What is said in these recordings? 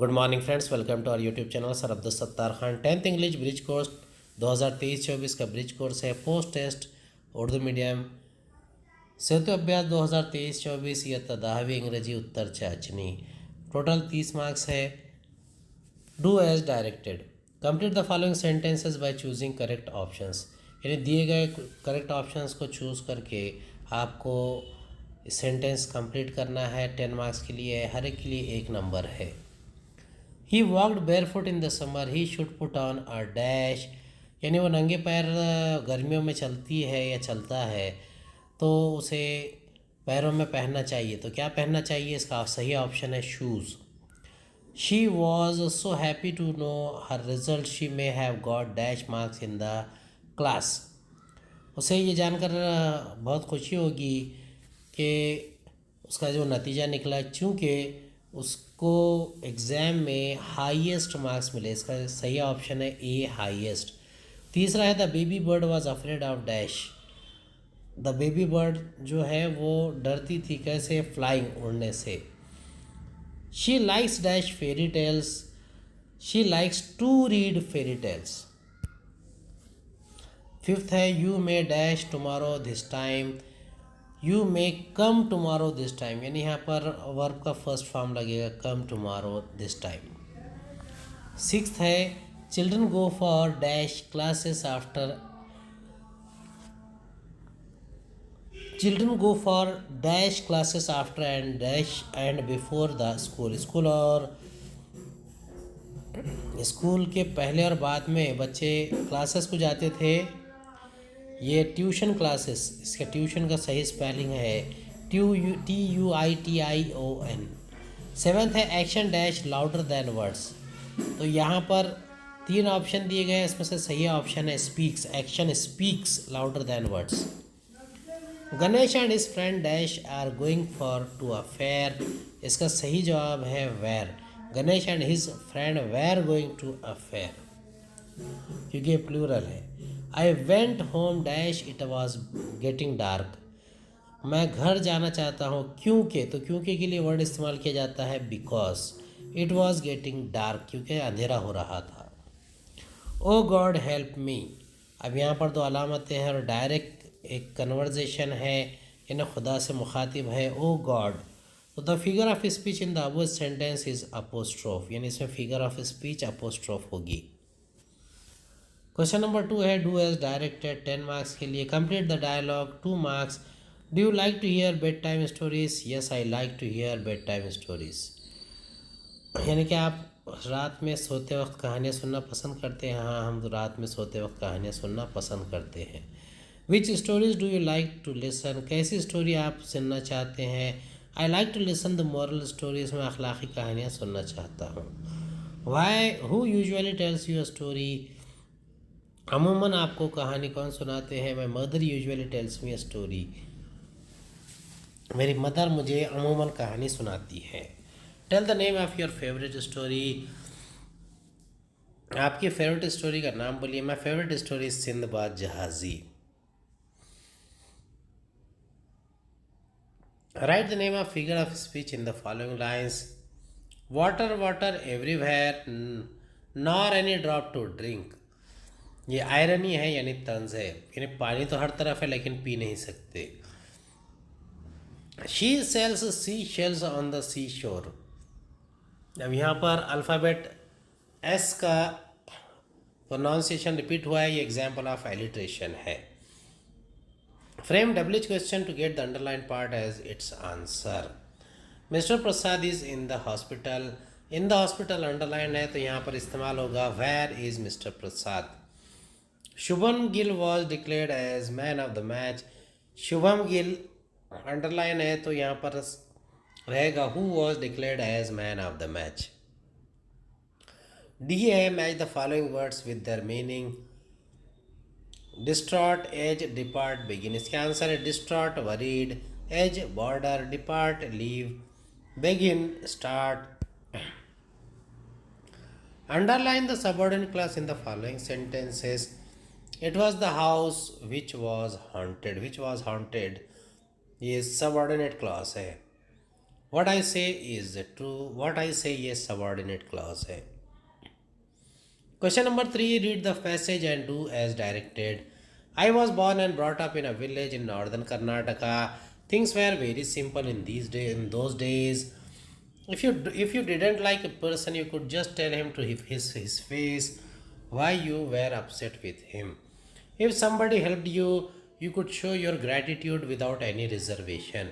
Good morning friends, welcome to our YouTube channel sir Abdul Sattar Khan. 10th English bridge course 2023-24 का bridge course है। Post test Urdu medium सेतु अभ्यास 2023-24 इयत्ता 10वीं अंग्रेजी उत्तर चाचनी। टोटल 30 मार्क्स है। Do as directed. Complete the following sentences by choosing correct options. यानी दिए गए करेक्ट ऑप्शंस को चूज़ करके आपको सेंटेंस कंप्लीट करना है। 10 मार्क्स के लिए, हर एक के लिए 1 नंबर है। He walked barefoot in the summer. He should put on a dash. यानी वो नंगे पैर गर्मियों में चलती है या चलता है तो उसे पैरों में पहनना चाहिए। तो क्या पहनना चाहिए? इसका सही ऑप्शन है shoes. She was so happy to know her result. She may have got dash marks in the class. उसे ये जानकर बहुत खुशी होगी कि उसका जो नतीजा निकला, चूँकि उसको एग्ज़ाम में हाईएस्ट मार्क्स मिले। इसका सही ऑप्शन है ए, हाईएस्ट। तीसरा है the baby bird was afraid of dash. The baby bird जो है वो डरती थी, कैसे? फ्लाइंग, उड़ने से। She likes dash fairy tales. She likes to read fairy tales. Fifth है you may dash tomorrow this time. You may come tomorrow this time, यानी यहाँ पर वर्ब का फर्स्ट फॉर्म लगेगा, come tomorrow this time. Sixth है children go for dash classes after. Children go for dash classes after and dash and before the school. School और school के पहले और बाद में बच्चे क्लासेस को जाते थे। ये ट्यूशन क्लासेस, इसका ट्यूशन का सही स्पेलिंग है TUITION। सेवेंथ है action dash louder than words. तो यहाँ पर 3 ऑप्शन दिए गए हैं, इसमें से सही ऑप्शन है speaks. Action speaks louder than words. Ganesh and his friend dash are going for to a fair. इसका सही जवाब है were. Ganesh and his friend were going to a fair, क्योंकि प्लूरल है। I went home dash it was getting dark. मैं घर जाना चाहता हूँ क्योंकि, तो क्योंकि के लिए वर्ड इस्तेमाल किया जाता है because. It was getting dark, क्योंकि अंधेरा हो रहा था। ओ गॉड हेल्प मी। अब यहाँ पर 2 अलामतें हैं और डायरेक्ट एक कन्वर्जेशन है, यानी खुदा से मुखातिब है ओ गॉड। तो the figure of speech in the above sentence is apostrophe, यानी इसमें फिगर ऑफ स्पीच अपोस्ट्रोफ होगी। क्वेश्चन नंबर 2 है डू एज डायरेक्टेड, 10 मार्क्स के लिए। Complete the dialogue, 2 marks. Do you like to hear bed time stories? Yes I like to hear bed time stories. यानी कि आप रात में सोते वक्त कहानियाँ सुनना पसंद करते हैं? हाँ, हम तो रात में सोते वक्त कहानियाँ सुनना पसंद करते हैं। Which stories do you like to listen? कैसी स्टोरी आप सुनना चाहते हैं? I like to listen the moral stories. मैं अखलाकी कहानियाँ सुनना चाहता हूँ। Why who usually tells you a story? अमूमन आपको कहानी कौन सुनाते हैं? My mother usually tells me a story. मेरी मदर मुझे अमूमन कहानी सुनाती है। Tell the name of your favourite story. आपकी फेवरेट स्टोरी का नाम बोलिए। माई favourite story Sindbad Jahazi. Write the name of figure of speech in the following lines. Water water everywhere nor any drop to drink. ये irony है, यानी तंज है, यानी पानी तो हर तरफ है लेकिन पी नहीं सकते। She sells sea shells on the sea shore. अब यहाँ पर अल्फ़ाबेट एस का प्रोनाउंसिएशन रिपीट हुआ है, ये एग्जाम्पल ऑफ एलिट्रेशन है। फ्रेम डब्ल्यूच question to get the underline part as its answer. Mister Prasad is in the hospital. In the hospital underline है, तो यहाँ पर इस्तेमाल होगा where is mister Prasad. Shubham Gill was declared as man of the match. Shubham Gill underline है, तो यहाँ पर रहेगा who was declared as man of the match. D है match the following words with their meaning. Distraught, edge, depart, begin. इसका answer है distraught worried, edge border, depart leave, begin start. Underline the subordinate clause in the following sentences. It was the house which was haunted. Which was haunted, ये subordinate clause है। What I से is true, what I से ये subordinate clause है। Question number 3, read the passage and do as directed. I was born and brought up in a village in northern Karnataka. Things were very simple in those days. If you didn't like a person, you could just tell him to his face why you were upset with him. If somebody helped you, you could show your gratitude without any reservation.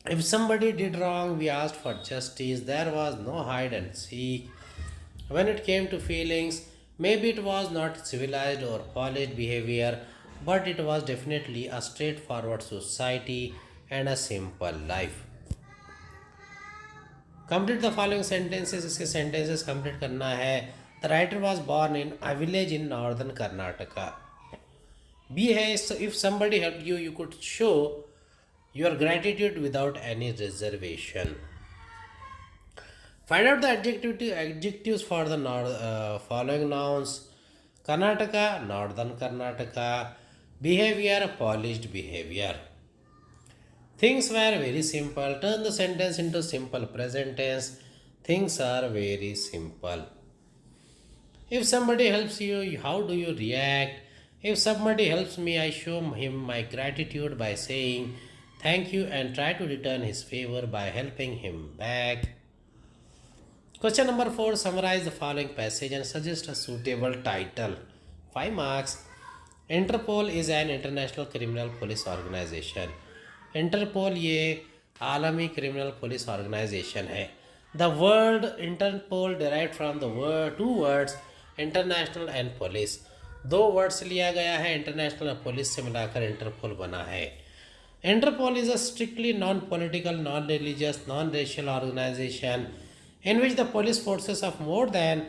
If somebody did wrong, we asked for justice. There was no hide and seek. When it came to feelings, maybe it was not civilized or polished behavior, but it was definitely a straightforward society and a simple life. Complete the following sentences. इसके sentences complete करना है. The writer was born in a village in northern Karnataka. B है, so if somebody helped you, you could show your gratitude without any reservation. Find out the adjectives for the following nouns. Karnataka, northern Karnataka. Behavior, polished behavior. Things were very simple. Turn the sentence into simple present tense. Things are very simple. If somebody helps you, how do you react? If somebody helps me, I show him my gratitude by saying thank you and try to return his favor by helping him back. Question number 4, summarize the following passage and suggest a suitable title. 5 marks. Interpol is an international criminal police organization. Interpol ये आलमी criminal police organisation है. The word Interpol derived from the word two words international and police. दो words लिया गया है, international और police से मिलाकर इंटरपोल बना है. Interpol is a strictly non-political, non-religious, non-racial organization in which the police forces of more than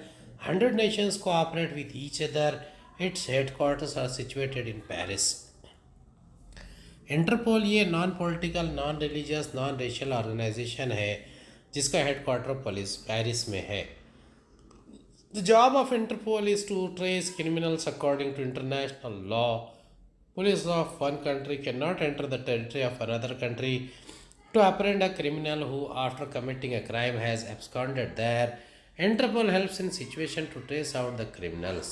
100 nations cooperate with each other. Its headquarters are situated in Paris. Interpol ये non political, non religious, non racial organisation है जिसका headquarter Paris में है. The job of Interpol is to trace criminals according to international law. Police of one country cannot enter the territory of another country to apprehend a criminal who, after committing a crime, has absconded there. Interpol helps in situation to trace out the criminals.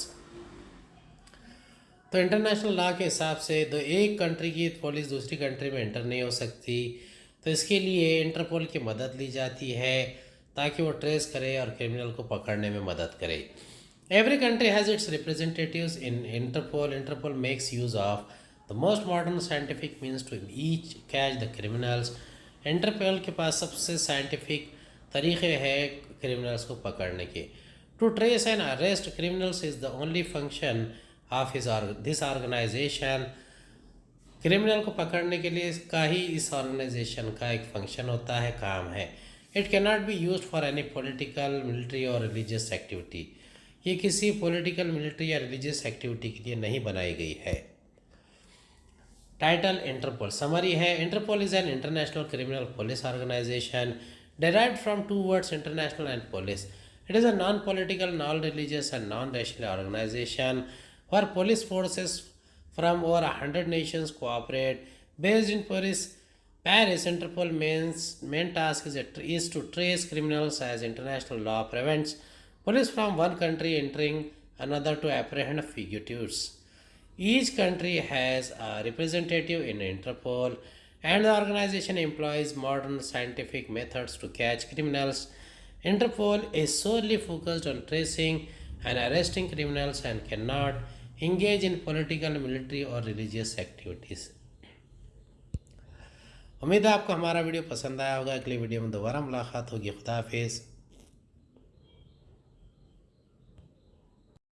तो international law के हिसाब से तो एक country की police दूसरी country में enter नहीं हो सकती, तो इसके लिए इंटरपोल की मदद ली जाती है ताकि वो ट्रेस करे और क्रिमिनल को पकड़ने में मदद करे. Every country has its representatives in Interpol. Interpol makes use of the most modern scientific means to each catch the criminals. Interpol के पास सबसे साइंटिफिक तरीक़े हैं क्रिमिनल्स को पकड़ने के. To trace and arrest criminals is the only function of this organisation. Criminal को पकड़ने के लिए का ही इस ऑर्गेनाइजेशन का एक फंक्शन होता है, काम है. It can not be use for any political, military और रिलीजियस एक्टिविटी. ये किसी पॉलिटिकल, मिलिट्री या रिलीजियस एक्टिविटी के लिए नहीं बनाई गई है. Title Interpol. समरी है, Interpol is an international criminal police organisation derived from two words international and police. It is a non-political, non-religious and non-racial organization where police forces from over 100 nations cooperate. Based in Paris, Interpol main task is to trace criminals as international law prevents police from one country entering another to apprehend fugitives. Each country has a representative in Interpol, and the organization employs modern scientific methods to catch criminals. Interpol is solely focused on tracing and arresting criminals and cannot engage in political, military और religious activities. उम्मीद है आपको हमारा video पसंद आया होगा. अगली video में दोबारा मुलाकात होगी. खुदा हाफिज़.